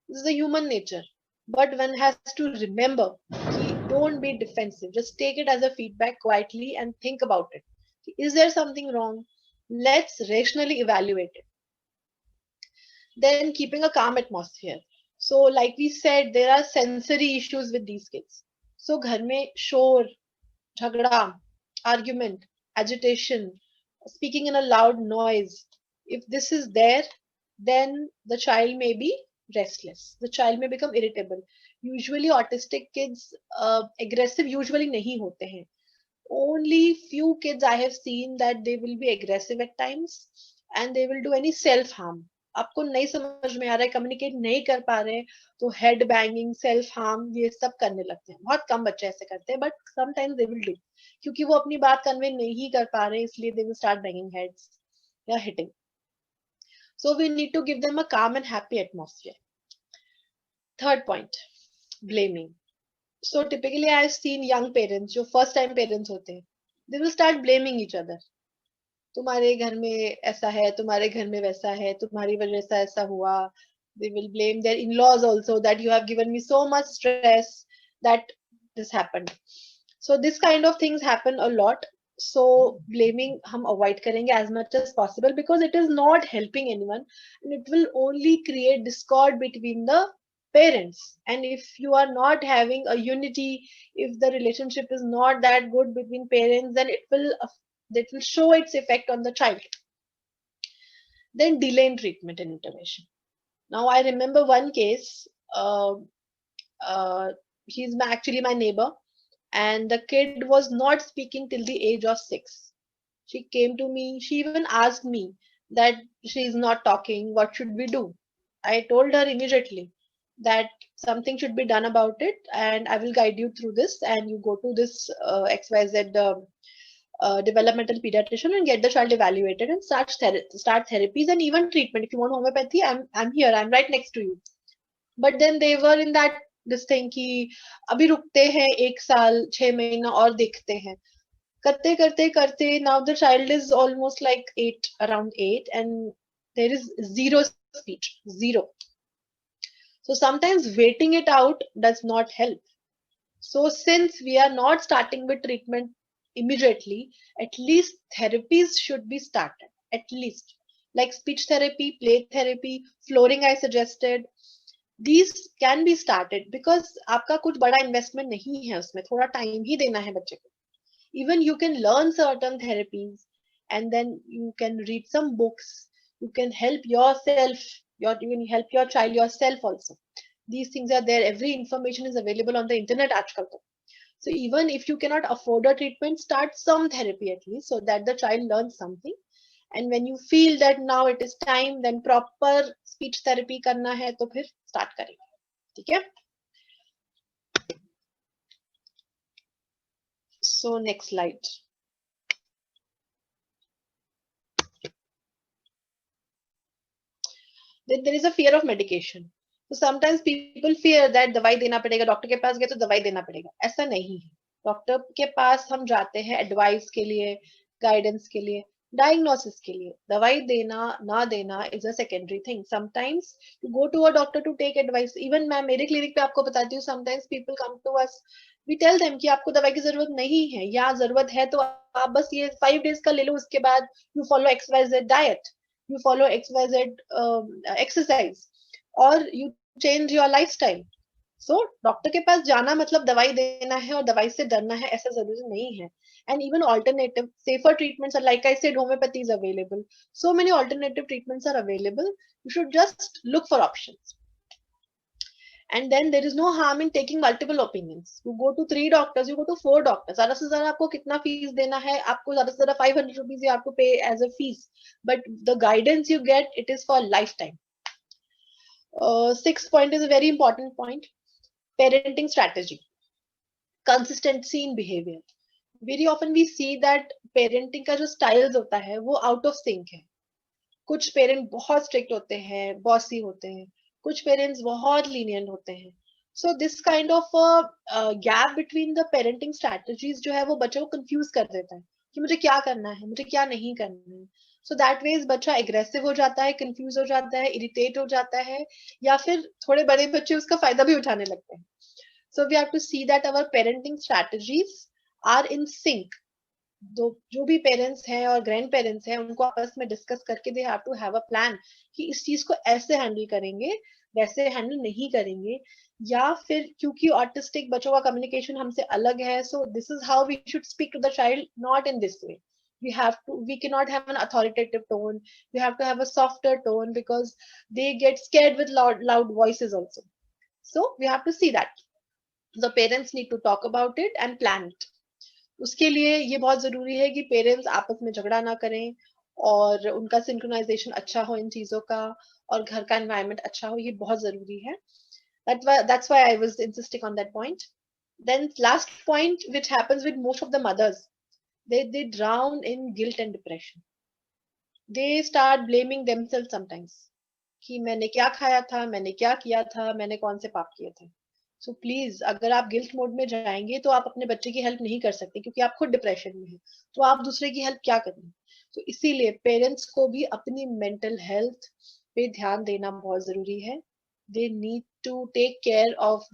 This is the human nature, but one has to remember कि don't be defensive, just take it as a feedback quietly and think about it. Is there something wrong? Let's rationally evaluate it. Then keeping a calm atmosphere. So like we said, there are sensory issues with these kids. So घर में शोर, झगड़ा, argument, agitation, speaking in a loud noise. If this is there, then the child may be restless. The child may become irritable. Usually autistic kids aggressive usually नहीं होते हैं. Only few kids I have seen that they will be aggressive at times and they will do any self harm. आपको नहीं समझ में आ रहा है, communicate नहीं कर पा रहे हैं, तो हेड बैंगिंग, सेल्फ हार्म, ये सब करने लगते हैं. बहुत कम बच्चे ऐसे करते हैं, but sometimes they will do, क्योंकि वो अपनी बात कन्वे नहीं कर पा रहे, इसलिए they will start banging heads या hitting. So we need to give them a calm and happy atmosphere. Third point, blaming. So typically I have seen young parents, जो first time parents होते हैं, they will start blaming each other. तुम्हारे घर में ऐसा है, तुम्हारे घर में वैसा है, तुम्हारी वजह से ऐसा हुआ. They will blame their in-laws also that you have given me so much stress that this happened. So this kind of things happen a lot. So blaming हम avoid करेंगे as much as possible because it is not helping anyone and it will only create discord between the parents. And if you are not having a unity, if the relationship is not that good between parents, then it will show its effect on the child. Then delay in treatment and intervention. Now I remember one case. He's actually my neighbor, and the kid was not speaking till the age of 6. She came to me. She even asked me that she is not talking. What should we do? I told her immediately that something should be done about it, and I will guide you through this. And you go to this XYZ developmental pediatrician and get the child evaluated and start therapies and even treatment. If you want homeopathy, I'm here. I'm right next to you. But then they were in that this thing कि अभी रुकते हैं 1 साल 6 महीना और देखते हैं. करते करते करते now the child is almost like 8, around 8, and there is zero speech, zero. So sometimes waiting it out does not help. So since we are not starting with treatment immediately, at least therapies should be started, at least like speech therapy, play therapy, flooring I suggested. These can be started because आपका कुछ बड़ा investment नहीं है उसमें, थोड़ा time ही देना है बच्चे को. Even you can learn certain therapies and then you can read some books. You can help yourself, you can help your child yourself also. These things are there. Every information is available on the internet आजकल तो. So even if you cannot afford a treatment, start some therapy at least so that the child learns something. And when you feel that now it is time, then proper speech therapy करना है तो फिर start करेंगे. ठीक है? So next slide. Then there is a fear of medication. So sometimes people fear that दवाई देना पड़ेगा, डॉक्टर के पास गए तो दवाई देना पड़ेगा. ऐसा नहीं है. डॉक्टर के पास हम जाते हैं एडवाइस के लिए, गाइडेंस के लिए, डायग्नोसिस के लिए. दवाई देना ना देना is a secondary thing. Sometimes you go to a doctor to take advice. Even मैं मेरे क्लिनिक पे आपको बताती हूँ, sometimes people come to us, we tell them कि आपको दवाई की जरूरत नहीं है, या जरूरत है तो आप बस ये 5 days का ले लो, उसके बाद you follow XYZ diet, you follow XYZ exercise, or you change your lifestyle. So doctor के पास जाना मतलब दवाई देना है और दवाई से डरना है, ऐसा जरूरी नहीं है. And even alternative safer treatments are, like I said, homeopathy is available. So many alternative treatments are available. You should just look for options. And then there is no harm in taking multiple opinions. You go to 3 doctors, you go to 4 doctors. ज़्यादा से ज़्यादा आपको कितना fees देना है? आपको ज़्यादा से ज़्यादा 500 rupees you have to pay as a fees. But the guidance you get, it is for lifetime. 6th point is a very important point. Parenting strategy. Consistency in behavior. Very often we see that parenting का जो styles होता है वो out of sync है. कुछ parent बहुत strict होते हैं, बॉसी होते हैं, कुछ पेरेंट्स बहुत लीनियंट होते हैं. So this kind of gap between the parenting strategies जो है वो बच्चे को कंफ्यूज कर देता है कि मुझे क्या करना है, मुझे क्या नहीं करना है. सो दैट वेज बच्चा एग्रेसिव हो जाता है, कंफ्यूज हो जाता है, इरिटेट हो जाता है, या फिर थोड़े बड़े बच्चे उसका फायदा भी उठाने लगते हैं. So we have to see that our parenting strategies are in sync. जो भी पेरेंट्स हैं और ग्रैंड पेरेंट्स हैं, उनको आपस में डिस्कस करके they have to have a plan कि इस चीज को ऐसे हैंडल करेंगे, वैसे हैंडल नहीं करेंगे. या फिर क्योंकि ऑटिस्टिक बच्चों का कम्युनिकेशन हमसे अलग है, so this is how we should speak to the child, not in this way. We cannot have an authoritative tone. We have to have a softer tone because they get scared with loud voices also. So we have to see that the parents need to talk about it and plan it. उसके लिए ये बहुत जरूरी है कि parents आपस में झगड़ा ना करें और उनका सिंक्रोनाइजेशन अच्छा हो इन चीजों का, और घर का एनवायरनमेंट अच्छा हो, ये बहुत जरूरी है. That's why I was insisting on that point. Then last point, which happens with most of the mothers, they drown in guilt and depression. They start blaming themselves sometimes कि मैंने क्या खाया था, मैंने क्या किया था, मैंने कौन से पाप किए थे. सो प्लीज, अगर आप गिल्ट मोड में जाएंगे तो आप अपने बच्चे की हेल्प नहीं कर सकते, क्योंकि आप खुद डिप्रेशन में हैं, तो आप दूसरे की हेल्प क्या करेंगे. तो इसीलिए पेरेंट्स को भी अपनी मेंटल हेल्थ पे ध्यान देना बहुत जरूरी है. They need to take care of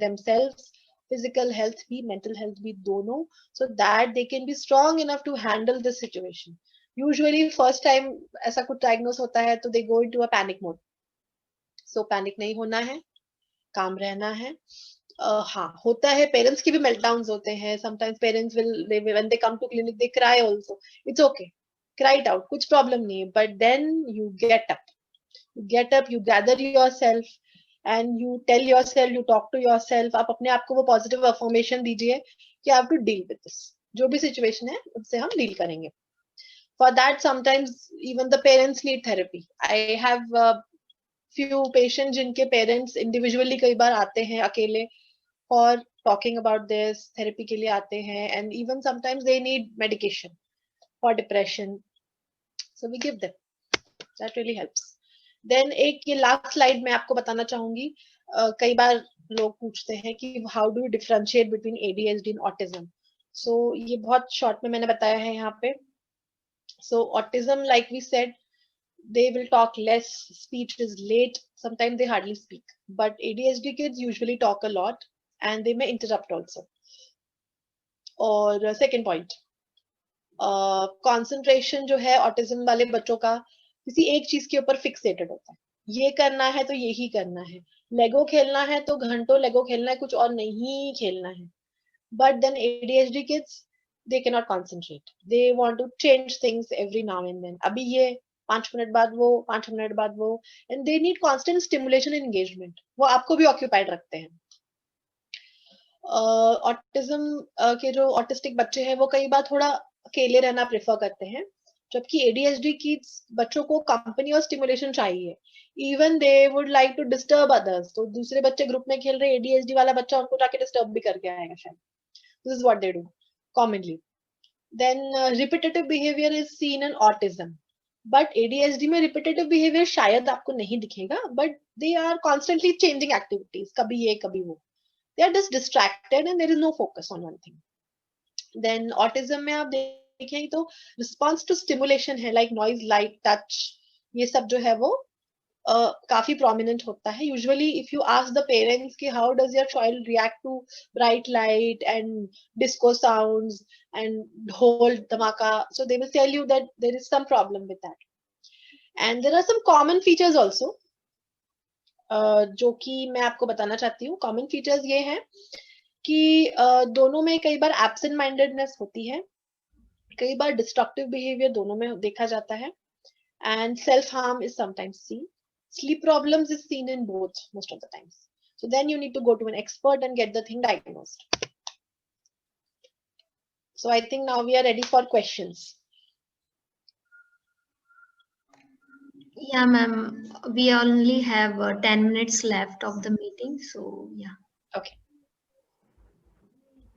themselves, physical health भी, मेंटल हेल्थ भी, दोनों, so that they can be strong enough to handle this situation. Usually first time ऐसा कुछ डायग्नोस होता है तो they go into a panic mode. So panic नहीं होना है, काम रहना है. हाँ, होता है, पेरेंट्स की भी मेल्टडाउन्स होते हैं. Sometimes parents when they come to clinic they cry also. It's okay, cry it out, कुछ प्रॉब्लम नहीं है. But then you get up, you gather yourself and you tell yourself, you talk to yourself. आप अपने आप को वो positive affirmation दीजिए कि I have to deal with this. जो भी सिचुएशन है उससे हम डील करेंगे. For that, sometimes even the parents need therapy. I have few patients जिनके parents individually कई बार आते हैं अकेले for talking about this, therapy के लिए आते हैं, and even sometimes they need medication for depression. So we give them. That really helps. Then एक ये last slide मैं आपको बताना चाहूंगी. कई बार लोग पूछते हैं कि how do you differentiate between ADHD and autism? So ये बहुत short में मैंने बताया है यहाँ पे. So autism, like we said, they will talk less, speech is late, sometimes they hardly speak. But ADHD kids usually talk a lot and they may interrupt also. और second point, concentration जो है autism वाले बच्चों का किसी एक चीज के ऊपर fixated होता है. ये करना है तो यही करना है. लेगो खेलना है तो घंटों लेगो खेलना है, कुछ और नहीं खेलना है. But then ADHD kids, they cannot concentrate. They want to change things every now and then. अभी ये 5 मिनट बाद वो, 5 मिनट बाद वो, and they need constant stimulation and engagement. वो आपको भी occupied रखते हैं. ऑटिज्म के जो ऑटिस्टिक बच्चे हैं वो कई बार थोड़ा अकेले रहना प्रेफर करते हैं, जबकि ADHD की बच्चों को कंपनी और स्टिमुलेशन चाहिए. Even they would like to disturb others. तो दूसरे बच्चे ग्रुप में खेल रहे, ADHD वाला बच्चा उनको जाके डिस्टर्ब भी करके आएगा शायद. This is what they do commonly. Then repetitive behavior is seen in autism, but ADHD में repetitive behavior शायद आपको नहीं दिखेगा, but they are constantly changing activities. कभी ये कभी वो. They are just distracted and there is no focus on one thing. Then autism में आप देखें तो response to stimulation है, like noise, light, touch, ये सब जो है वो काफी prominent होता है. Usually if you ask the parents कि how does your child react to bright light and disco sounds and whole dhamaka, so they will tell you that there is some problem with that. And there are some common features also जो कि मैं आपको बताना चाहती हूँ. Common features ये हैं कि दोनों में कई बार absent mindedness होती है, कई बार destructive behavior दोनों में देखा जाता है, and self harm is sometimes seen. Sleep problems is seen in both most of the times. So then you need to go to an expert and get the thing diagnosed. So I think now we are ready for questions. Yeah, ma'am. We only have 10 minutes left of the meeting. So, yeah. Okay.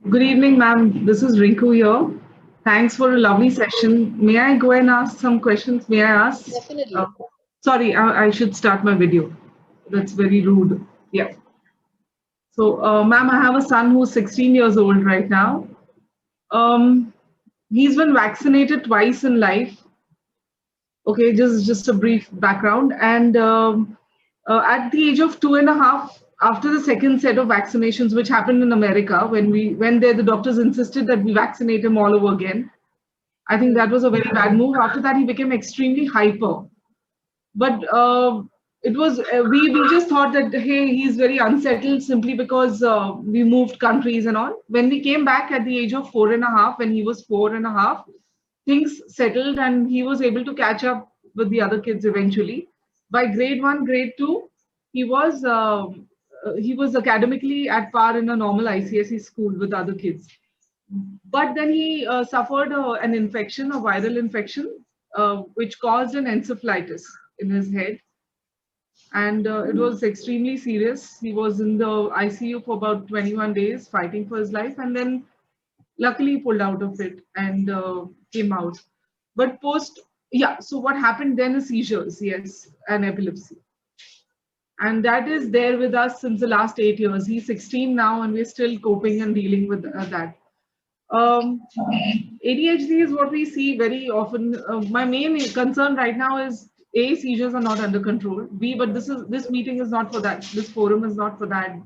Good evening, ma'am. This is Rinku here. Thanks for a lovely session. May I go and ask some questions? May I ask? Definitely. Sorry, I should start my video. That's very rude. Yeah. So, ma'am, I have a son who's 16 years old right now. He's been vaccinated twice in life, Okay, just a brief background. And at the age of 2.5, after the second set of vaccinations, which happened in America, when we went there, the doctors insisted that we vaccinate him all over again. I think that was a very bad move. After that, he became extremely hyper. But it was we just thought that hey, he's very unsettled simply because we moved countries and all. When we came back at the age of 4.5, when he was 4.5, things settled and he was able to catch up with the other kids eventually. By grade one, grade two, he was he was academically at par in a normal ICSE school with other kids. But then he suffered an infection, a viral infection, which caused an encephalitis in his head. And it was extremely serious. He was in the ICU for about 21 days fighting for his life. And then luckily pulled out of it and came out. But so what happened then is seizures, yes, and epilepsy. And that is there with us since the last 8 years. He's 16 now, and we're still coping and dealing with that. ADHD is what we see very often. My main concern right now is A, seizures are not under control. B, but this meeting is not for that. This forum is not for that.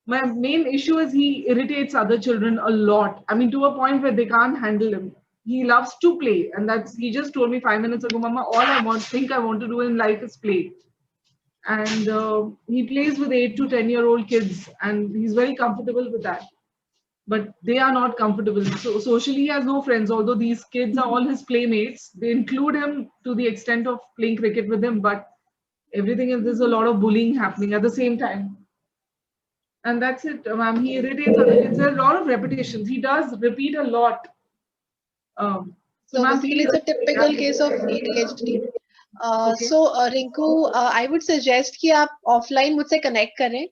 My main issue is he irritates other children a lot. I mean, to a point where they can't handle him. He loves to play, and he just told me 5 minutes ago, Mama, all I want to do in life is play. And he plays with 8 to 10-year-old kids, and he's very comfortable with that. But they are not comfortable. So socially, he has no friends. Although these kids are all his playmates, they include him to the extent of playing cricket with him. But everything else, there's a lot of bullying happening at the same time. And that's it, ma'am. He irritates other kids. There are a lot of repetitions. He does repeat a lot. So basically, it's a typical case of ADHD. Okay. So Rinku, I would suggest कि आप offline मुझसे connect करें.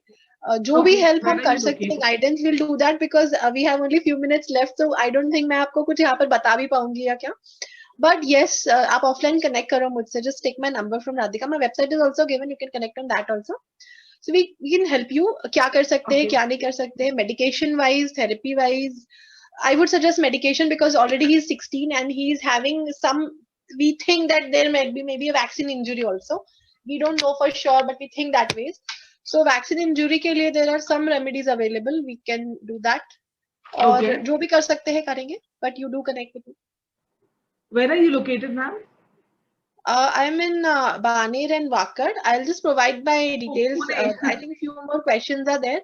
जो भी Okay, help हम where are कर you सकते हैं, located? guidance we'll do that because we have only few minutes left, so I don't think मैं आपको कुछ यहाँ पर बता भी पाऊंगी या क्या. But yes, आप offline connect करो मुझसे. Just take my number from Radhika. My website is also given. You can connect on that also. So we can help you. क्या कर सकते हैं, Okay. क्या नहीं कर सकते. Medication wise, therapy wise, I would suggest medication because already he's 16 and he's having some. We think that there might be maybe a vaccine injury also. We don't know for sure, but we think that ways. So vaccine injury के लिए there are some remedies available. We can do that. और Okay. जो भी कर सकते हैं करेंगे. But you do connect with me. Where are you located, ma'am? I'm in Baner and Wakad. I'll just provide my details. Pune. I think a few more questions are there.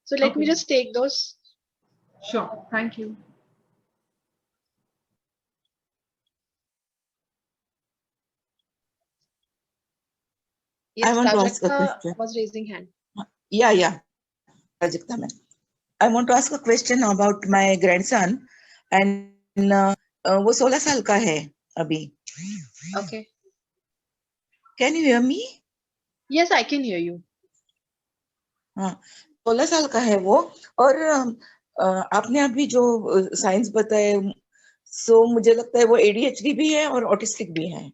So let me Okay. just take those. Sure. Thank you. Yes, want to ask a Prajakta question. was raising hand. Yeah, Prajakta ma'am. I want to ask a question about my grandson, and वो 16 साल का है अभी. Okay. Can you hear me? Yes, I can hear you. हाँ, 16 साल का है वो. और आपने अभी जो साइंस बताए, सो मुझे लगता है वो ADHD भी है और ऑटिस्टिक भी है.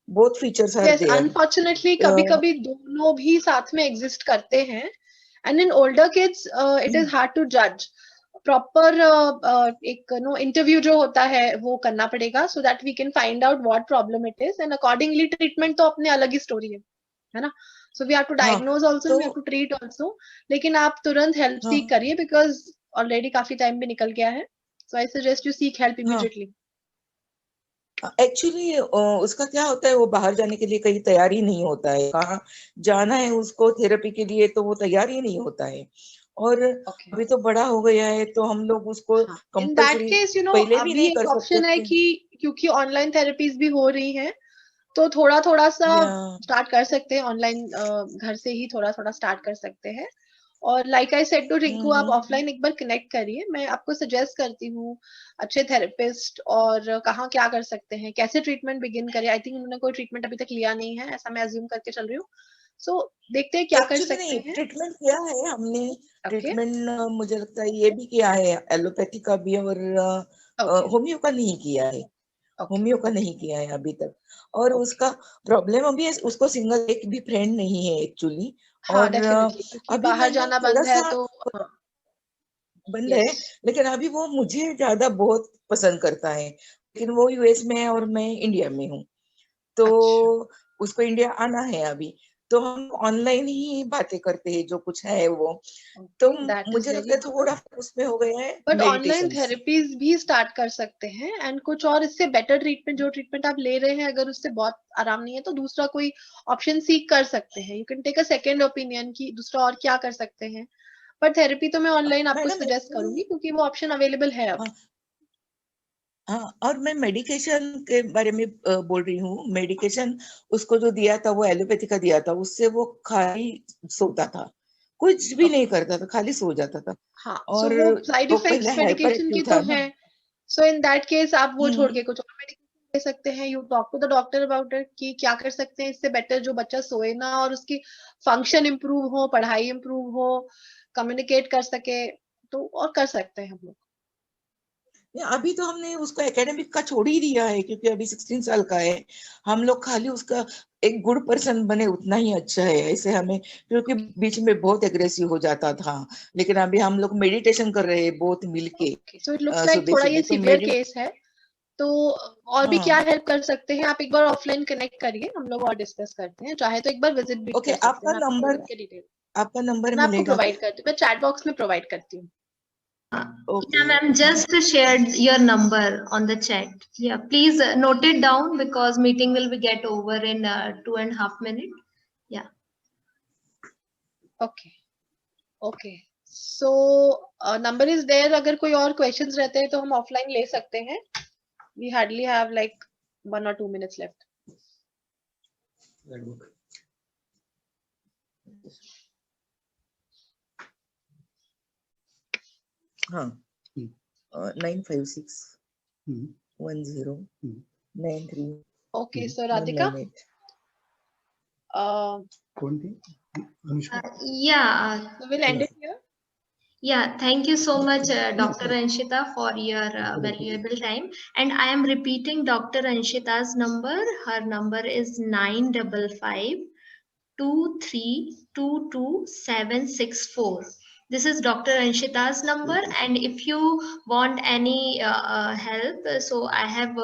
Both features are Yes, there. unfortunately, कभी-कभी दोनों भी साथ में exist करते हैं. And in older kids, it is hard to judge. Proper एक interview जो होता है वो करना पड़ेगा so that we can find out what problem it is and accordingly treatment तो अपने अलग ही story है ना. So we have to diagnose also and we have to treat also. लेकिन आप तुरंत help seek करिए because already काफी time भी निकल गया है. So I suggest you seek help immediately. Actually उसका क्या होता है, वो बाहर जाने के लिए कहीं तैयार ही नहीं होता है. कहाँ जाना है उसको थेरेपी के लिए तो वो तैयार ही नहीं होता है. और अभी तो बड़ा हो गया है तो हम लोग उसको In that case, पहले भी अभी नहीं एक कर ऑप्शन सकते है थे. कि क्योंकि ऑनलाइन थेरेपीज भी हो रही हैं तो थोड़ा थोड़ा सा स्टार्ट कर सकते हैं ऑनलाइन. घर से ही थोड़ा थोड़ा स्टार्ट कर सकते हैं. और like I said to Rinku, आप ऑफलाइन एक बार कनेक्ट करिए. मैं आपको सजेस्ट करती हूँ अच्छे थेरेपिस्ट और कहाँ क्या कर सकते हैं, कैसे ट्रीटमेंट बिगिन करें. आई थिंक उन्होंने कोई ट्रीटमेंट अभी तक लिया नहीं है, ऐसा मैं अज्यूम करके चल रही हूँ. सो देखते हैं क्या कर सकते हैं. ट्रीटमेंट किया है हमने. ट्रीटमेंट मुझे लगता है ये भी किया है, एलोपैथी का भी और होम्यो का नहीं किया है. होम्यो का नहीं किया है अभी तक. और उसका प्रॉब्लम अभी है, उसको सिंगल एक भी फ्रेंड नहीं है एक्चुअली. और अभी बाहर जाना बंद है तो बंद है. लेकिन अभी वो मुझे ज्यादा बहुत पसंद करता है. लेकिन वो US में है और मैं इंडिया में हूँ. तो अच्छा। उसको इंडिया आना है अभी, तो हम ऑनलाइन ही बातें करते हैं जो कुछ है वो। तो Okay, that is मुझे very लगता है good. थोड़ा उसमें हो गया है बट ऑनलाइन मेडिटेशंस। थेरेपीज भी स्टार्ट कर सकते हैं एंड कुछ और इससे बेटर ट्रीटमेंट, जो ट्रीटमेंट आप ले रहे हैं अगर उससे बहुत आराम नहीं है तो दूसरा कोई ऑप्शन सीख कर सकते हैं। You can take a second opinion कि दूसरा और क्या कर सकते हैं। पर थेरेपी तो मैं ऑनलाइन आपको मैडम सजेस्ट करूंगी क्योंकि वो ऑप्शन अवेलेबल है अब। हाँ हाँ, और मैं मेडिकेशन के बारे में बोल रही हूँ। मेडिकेशन उसको जो दिया था वो एलोपैथी का दिया था, उससे वो खाली सोता था, कुछ भी नहीं ओके, करता था, खाली सो जाता था। हाँ, सो और वो साइड वो पहले इफेक्ट्स हाइपर मेडिकेशन एक्टिव के था तो ना। हैं। सो इन दैट केस आप वो छोड़ हम्म। के कुछ और मेडिकेशन ले सकते हैं। You talk to the doctor about it कि क्या कर सकते हैं इससे बेटर, जो बच्चा सोए ना और उसकी फंक्शन इंप्रूव हो, पढ़ाई इंप्रूव हो, कम्युनिकेट कर सके, तो और कर सकते हैं हम लोग। अभी तो हमने उसको एकेडमिक का छोड़ ही दिया है क्योंकि अभी 16 साल का है। हम लोग खाली उसका एक गुड पर्सन बने उतना ही अच्छा है ऐसे हमें, क्योंकि बीच में बहुत एग्रेसिव हो जाता था। लेकिन अभी हम लोग मेडिटेशन कर रहे हैं बहुत मिलके okay, so it looks like सुबह थोड़ा ये सुबह तो सीवियर केस है। तो और भी क्या हाँ। हेल्प कर सकते हैं, आप एक बार ऑफलाइन कनेक्ट करिए, हम लोग और डिस्कस करते हैं। चाहे तो एक बार विजिट भी ओके, कर सकते हैं, मैं आपको क्लिनिक के डिटेल आपका नंबर मैं आपको मिलेगा क्या? प्रोवाइड करती हूँ, मैं चैट बॉक्स में प्रोवाइड करती हूँ। Okay Yeah, ma'am, just shared your number on the chat. Yeah, please note it down because meeting will be get over in 2.5 minutes. Yeah. Okay okay, so number is there. अगर कोई और questions रहते हैं तो हम offline ले सकते हैं। We hardly have like 1 or 2 minutes left. हाँ 956 10 93 Okay, so Radhika, 198 Yeah. we'll end it here. Yeah, thank you so much, Dr. Anshita, for your valuable time. And I am repeating Dr. Anshita's number. Her number is 955-2322-764. This is Dr. Anshita's number. And if you want any help, so I have